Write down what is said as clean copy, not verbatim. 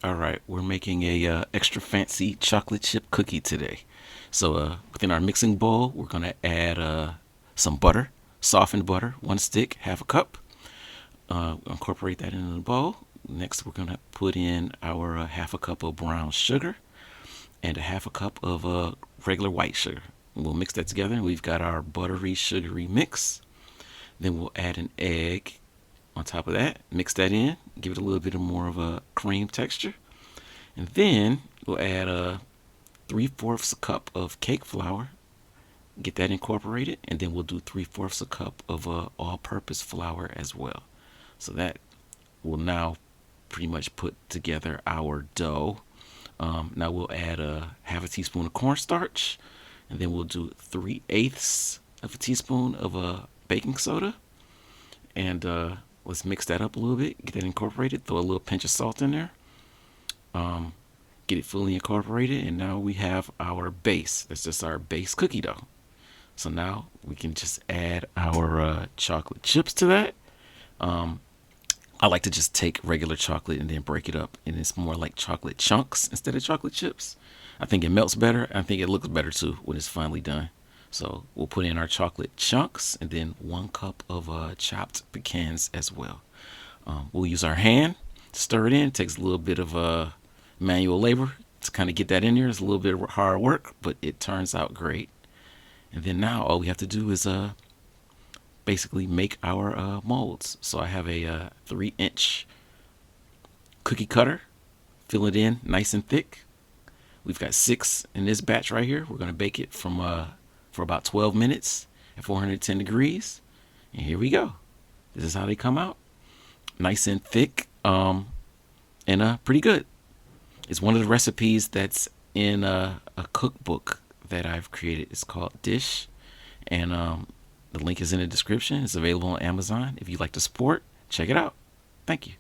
All right, we're making a extra fancy chocolate chip cookie today. So within our mixing bowl, we're gonna add some butter, softened butter, 1 stick, half a cup. Incorporate that into the bowl. Next, we're gonna put in our half a cup of brown sugar and a half a cup of regular white sugar. We'll mix that together, and we've got our buttery, sugary mix. Then we'll add an egg on top of that. Mix that in, give it a little bit of more of a cream texture. And then we'll add a 3/4 a cup of cake flour, get that incorporated, and then we'll do 3/4 a cup of all-purpose flour as well. So that will now pretty much put together our dough. Now we'll add a half a teaspoon of cornstarch, and then we'll do 3/8 of a teaspoon of baking soda, and let's mix that up a little bit, get that incorporated, throw a little pinch of salt in there. Um, get it fully incorporated, and now we have our base. That's just our base cookie dough. So now we can just add our chocolate chips to that. Um, I like to just take regular chocolate and then break it up, and it's more like chocolate chunks instead of chocolate chips. I think it melts better. I think it looks better too when it's finally done. So we'll put in our chocolate chunks and then 1 cup of chopped pecans as well. We'll use our hand to stir it in. It takes a little bit of manual labor to kind of get that in there. It's a little bit of hard work, but it turns out great. And then now all we have to do is basically make our molds. So I have a 3-inch cookie cutter. Fill it in nice and thick. We've got 6 in this batch right here. We're going to bake it for about 12 minutes at 410 degrees. And here we go. This is how they come out. Nice and thick, and pretty good. It's one of the recipes that's in a cookbook that I've created. It's called Dish, and the link is in the description. It's available on Amazon. If you'd like to support, check it out. Thank you.